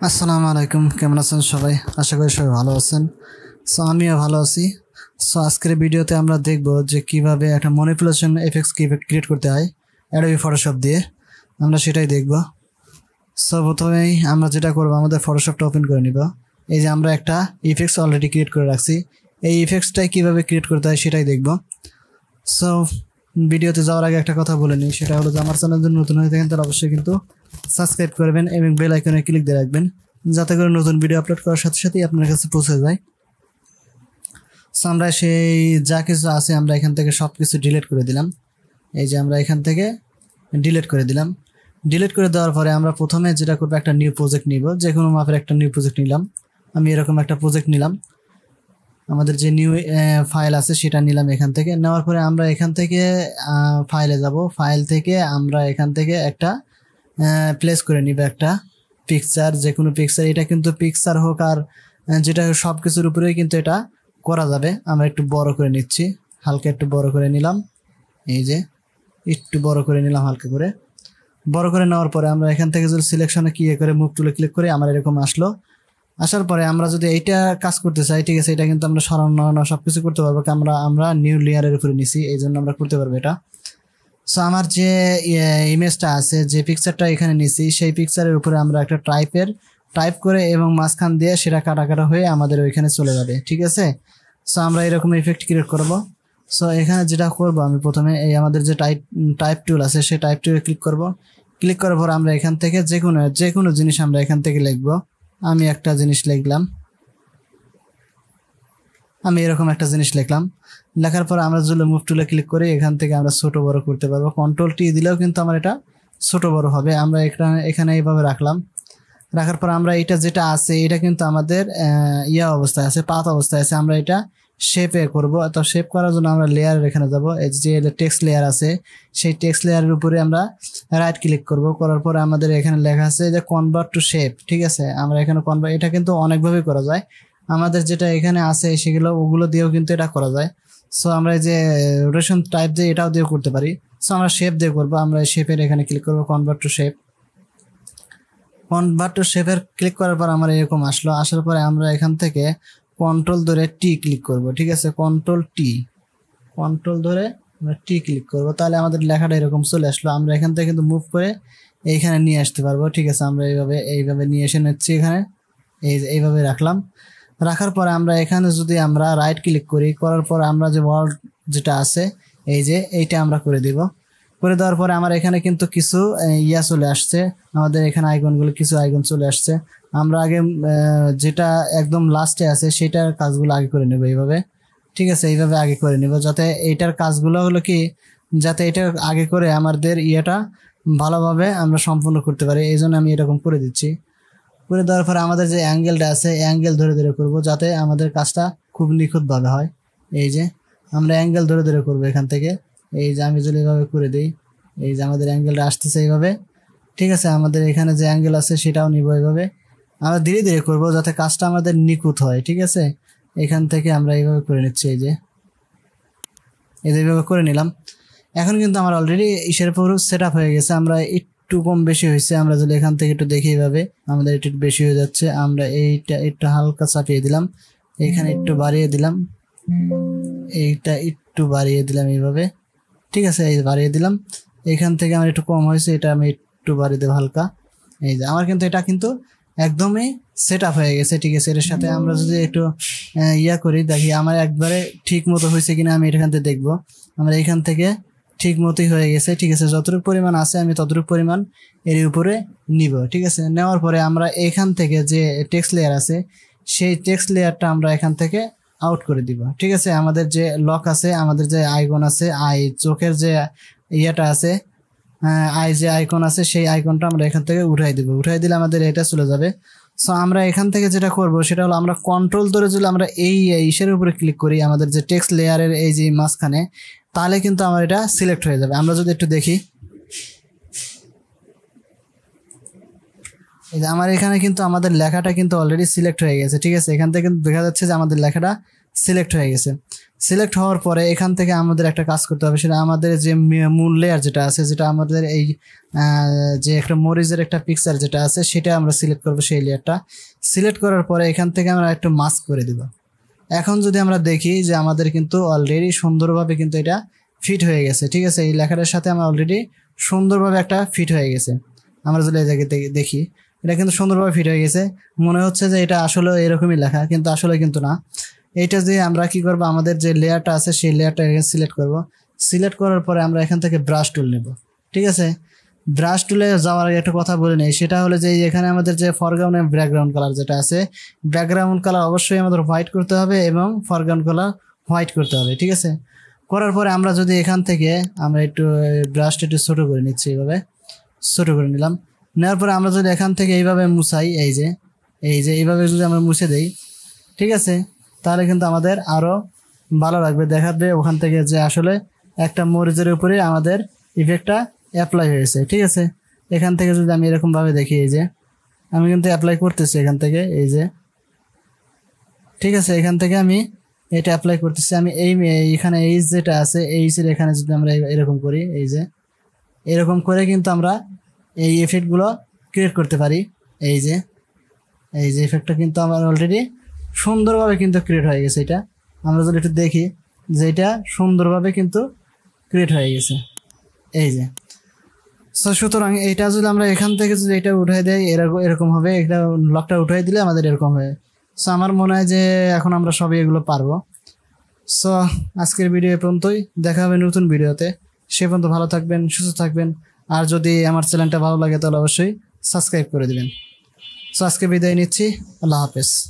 আসসালামু আলাইকুম, কেমন আছেন সবাই? আশা করি সবাই ভালো আছেন। সো আমিও ভালো আছি। সো আজকের ভিডিওতে আমরা দেখব যে কিভাবে একটা ম্যানিপুলেশন এফেক্টস ক্রিয়েট করতে হয় অ্যাডোবি ফটোশপ দিয়ে। আমরা সেটাই দেখব। সো প্রথমেই আমরা যেটা করব, আমাদের ফটোশপটা ওপেন করে নিব। এই যে আমরা একটা ইফেক্টস অলরেডি ক্রিয়েট করে রাখছি, এই ইফেক্টসটাই কিভাবে ক্রিয়েট করতে হয় সেটাই দেখব। সো ভিডিওতে যাওয়ার আগে একটা কথা বলে নিই, সেটা হলো যে আমার চ্যানেল যদি নতুন হয়ে থাকেন তাহলে অবশ্যই কিন্তু সাবস্ক্রাইব করবেন এবং বেল আইকনে ক্লিক দিয়ে রাখবেন, যাতে করে নতুন ভিডিও আপলোড করার সাথে সাথেই আপনার কাছে পৌঁছে যায়। সো আমরা সেই যা কিছু আছে আমরা এখান থেকে সব কিছু ডিলিট করে দিলাম। এই যে আমরা এখান থেকে ডিলিট করে দিলাম। ডিলিট করে দেওয়ার পরে আমরা প্রথমে যেটা করবো, একটা নিউ প্রজেক্ট নিব। যে কোনো মাপের একটা নিউ প্রজেক্ট নিলাম। আমি এরকম একটা প্রজেক্ট নিলাম। আমাদের যে নিউ ফাইল আছে সেটা নিলাম। এখান থেকে নেওয়ার পরে আমরা এখান থেকে ফাইলে যাব। ফাইল থেকে আমরা এখান থেকে একটা প্লেস করে নিব একটা পিকচার, যে কোনো পিকচার। এটা কিন্তু পিকচার হোক আর যেটা সব কিছুর উপরেই কিন্তু এটা করা যাবে। আমরা একটু বড় করে নিচ্ছি, হালকা একটু বড় করে নিলাম। এই যে একটু বড় করে নিলাম হালকা করে। বড় করে নেওয়ার পরে আমরা এখান থেকে যদি সিলেকশনে করে মুভ টুলে ক্লিক করে আমার এরকম আসলো। আসার পরে আমরা যদি এইটা কাজ করতে চাই, ঠিক আছে, এটা কিন্তু আমরা সরানো সব কিছু করতে পারবো। আমরা নিউ লেয়ারের উপরে নিছি, এই জন্য আমরা করতে পারবো এটা। সো আমার যে ইমেজটা আছে, যে পিকচারটা এখানে নিছি, সেই পিকচারের উপরে আমরা একটা টাইপ করে এবং মাঝখান দিয়ে সেটা কাটা হয়ে আমাদের ওইখানে চলে যাবে, ঠিক আছে। সো আমরা এরকম ইফেক্ট ক্রিয়েট করব। সো এখানে যেটা করব, আমি প্রথমে এই আমাদের যে টাইপ টুল আছে সেই টাইপ টুলে ক্লিক করব। ক্লিক করার পর আমরা এখান থেকে যে কোনো জিনিস আমরা এখান থেকে লিখব। আমি একটা জিনিস লিখলাম, আমি এরকম একটা জিনিস লিখলাম। লেখার পর আমরা যদি মুভ টুলে ক্লিক করি, এখান থেকে আমরা ছোট বড় করতে পারবো। কন্ট্রোল টি দিলেও কিন্তু আমার এটা ছোট বড় হবে। আমরা এখানে এইভাবে রাখলাম। রাখার পর আমরা এটা যেটা আছে এটা কিন্তু আমাদের অবস্থায় আছে, পাত অবস্থায় আছে। আমরা এটা শেপে করব। তো শেপ করার জন্য আমরা লেয়ারের এখানে যাব। এই যে টেক্সট লেয়ার আছে, সেই টেক্সট লেয়ারের উপরে আমরা রাইট ক্লিক করব। করার পরে আমাদের এখানে লেখা আছে যে কনভার্ট টু শেপ, ঠিক আছে। আমরা এখানে এটা কিন্তু অনেকভাবে করা যায়। আমাদের যেটা এখানে আছে ওগুলো দিয়েও কিন্তু এটা করা যায়। সো আমরা এই যে রোটেশন টাইপ দিয়ে এটাও দিয়েও করতে পারি। সো আমরা শেপ দিয়ে করবো। আমরা শেপের এখানে ক্লিক করবো, convert to shape. Convert to শেপের ক্লিক করার পর আমার এরকম আসলো। আসার পরে আমরা এখান থেকে কন্ট্রোল ধরে টি ক্লিক করব, ঠিক আছে। কন্ট্রোল ধরে আমরা টি ক্লিক করব, তাহলে আমাদের লেখাটা এরকম চলে আসলো। আমরা এখান থেকে কিন্তু মুভ করে এইখানে নিয়ে আসতে পারবো, ঠিক আছে। আমরা এইভাবে নিয়ে এসে নিচ্ছি এখানে। এইভাবে রাখলাম। রাখার পরে আমরা এখানে যদি আমরা রাইট ক্লিক করার পর আমরা যে ওয়ার্ড যেটা আছে, এইটা আমরা করে দিব। করে দেওয়ার পরে আমার এখানে কিন্তু কিছু চলে আসছে। আমাদের এখানে কিছু আইকন চলে আসছে। আমরা আগে যেটা একদম লাস্টে আছে সেটার কাজগুলো আগে করে নেব এইভাবে, ঠিক আছে। এইভাবে আগে করে নেব, যাতে এইটার কাজগুলো হলো কি, যাতে এটা আগে করে আমাদের ভালোভাবে আমরা সম্পূর্ণ করতে পারি। এই জন্য আমি এরকম করে দিচ্ছি। করে দেওয়ার পরে আমাদের যে অ্যাঙ্গেলটা আছে, অ্যাঙ্গেল ধরে করব, যাতে আমাদের কাজটা খুব নিখুঁতভাবে হয়। এই যে আমরা অ্যাঙ্গেল ধরে করব এখান থেকে। এই যে আমি যদি এইভাবে করে দিই, এই যে আমাদের অ্যাঙ্গেলটা আসতেছে এইভাবে, ঠিক আছে। আমাদের এখানে যে অ্যাঙ্গেল আছে সেটাও নিব এইভাবে। আমরা ধীরে করব যাতে কাজটা আমাদের নিখুঁত হয়, ঠিক আছে। এখান থেকে আমরা এইভাবে করে নিচ্ছি। এইভাবে করে নিলাম। এখন কিন্তু আমার অলরেডি পুরো সেট আপ হয়ে গেছে। আমরা একটু কম বেশি হয়েছে, আমরা যদি এখান থেকে একটু দেখি এইভাবে আমাদের একটু বেশি হয়ে যাচ্ছে। আমরা এইটা একটু হালকা চাপিয়ে দিলাম, এইখানে একটু বাড়িয়ে দিলাম, এইটা একটু বাড়িয়ে দিলাম এইভাবে, ঠিক আছে। এই বাড়িয়ে দিলাম। এখান থেকে আমার একটু কম হয়েছে, এটা আমি একটু বাড়িয়ে দেবো হালকা। এই যে আমার কিন্তু এটা কিন্তু একদমই সেট আপ হয়ে গেছে, ঠিক আছে। এর সাথে আমরা যদি একটু করি, দেখি আমার একবারে ঠিক মতো হয়েছে কিনা আমি এখান থেকে দেখবো। আমরা এখান থেকে ঠিক মতোই হয়ে গেছে, ঠিক আছে। যতটুকু পরিমাণ আছে আমি ততটুকু পরিমাণ এর উপরে নিব, ঠিক আছে। নেওয়ার পরে আমরা এখান থেকে যে টেক্সট লেয়ার আছে সেই টেক্সট লেয়ারটা আমরা এখান থেকে আউট করে দিব, ঠিক আছে। আমাদের যে লক আছে, আমাদের যে আইকন আছে, চোখের যে আছে, যে আইকন আছে, সেই আইকনটা আমরা এখান থেকে উঠাই দিব। উঠাই দিলে আমাদের এটা চলে যাবে। সো আমরা এখান থেকে যেটা করব সেটা হলো, আমরা কন্ট্রোল ধরে যদি আমরা এই ইসের উপরে ক্লিক করি, আমাদের যে টেক্সট লেয়ারের এই যে মাঝখানে, তাহলে কিন্তু আমার এটা সিলেক্ট হয়ে যাবে। আমরা যদি একটু দেখি, এই যে আমার এখানে কিন্তু আমাদের লেখাটা কিন্তু অলরেডি সিলেক্ট হয়ে গেছে, ঠিক আছে। এখান থেকে কিন্তু দেখা যাচ্ছে যে আমাদের লেখাটা সিলেক্ট হয়ে গেছে। সিলেক্ট হওয়ার পরে এখান থেকে আমাদের একটা কাজ করতে হবে, সেটা আমাদের যে মূল লেয়ার যেটা আছে, যেটা আমাদের এই যে একটা মরিচের একটা পিকচার যেটা আছে সেটা আমরা সিলেক্ট করবো। সেই লেয়ারটা সিলেক্ট করার পরে এখান থেকে আমরা একটু মাস্ক করে দিব। এখন যদি আমরা দেখি যে আমাদের কিন্তু অলরেডি সুন্দরভাবে কিন্তু এটা ফিট হয়ে গেছে, ঠিক আছে। এই লেখাটার সাথে আমার অলরেডি সুন্দরভাবে একটা ফিট হয়ে গেছে। আমরা যদি দেখি এটা কিন্তু সুন্দরভাবে ফিট হয়ে গেছে, মনে হচ্ছে যে এটা আসলে এরকমই লেখা, কিন্তু আসলে কিন্তু না। এইটা যে আমরা কি করব, আমাদের যে লেয়ারটা আছে সেই লেয়ারটা এখানে সিলেক্ট করব। সিলেক্ট করার পরে আমরা এখান থেকে ব্রাশ টুল নেব, ঠিক আছে। ব্রাশ টুলে যাওয়ার আগে একটা কথা বলে নেই, সেটা হলো যে এখানে আমাদের যে ফরগ্রাউন্ড এবং ব্যাকগ্রাউন্ড কালার যেটা আছে, ব্যাকগ্রাউন্ড কালার অবশ্যই আমাদের হোয়াইট করতে হবে এবং ফরগ্রাউন্ড কালার হোয়াইট করতে হবে, ঠিক আছে। করার পরে আমরা যদি এখান থেকে আমরা একটু ব্রাশটা একটু ছোটো করে নিচ্ছি, এইভাবে ছোটো করে নিলাম। নেওয়ার পরে আমরা যদি এখান থেকে এইভাবে মুছাই, এই যে এইভাবে যদি আমরা মুছে দেই, ঠিক আছে, তাহলে কিন্তু আমাদের আরও ভালো লাগবে, দেখাবে ওখান থেকে যে আসলে একটা মরিচের উপরে আমাদের ইফেক্টটা অ্যাপ্লাই হয়েছে, ঠিক আছে। এখান থেকে যদি আমি এরকমভাবে দেখি, এই যে আমি কিন্তু অ্যাপ্লাই করতেছি এখান থেকে, এই যে, ঠিক আছে। এখান থেকে আমি এটা অ্যাপ্লাই করতেছি। আমি এইখানে এইচ যেটা আছে, এইচের এখানে যদি আমরা এরকম করি, এই যে এরকম করে কিন্তু আমরা এই এফেক্টগুলো ক্রিয়েট করতে পারি। এই যে এফেক্টটা কিন্তু আমার অলরেডি সুন্দরভাবে কিন্তু ক্রিয়েট হয়ে গেছে। এটা আমরা যদি একটু দেখি যে এটা সুন্দরভাবে কিন্তু ক্রিয়েট হয়ে গেছে, এই যে। সুতরাং এইটা যদি আমরা এখান থেকে যদি এটা উঠাই দেয়, এরকম হবে, এটা লকটা উঠাই দিলে আমাদের এরকম হবে। আমার মনে হয় যে এখন আমরা সবই এগুলো পারবো। আজকের ভিডিও পর্যন্তই, দেখা হবে নতুন ভিডিওতে। সে পর্যন্ত ভালো থাকবেন, সুস্থ থাকবেন। আর যদি আমার চ্যানেলটা ভালো লাগে তাহলে অবশ্যই সাবস্ক্রাইব করে দিবেন। আজকে বিদায় নিচ্ছি, আল্লাহ হাফেজ।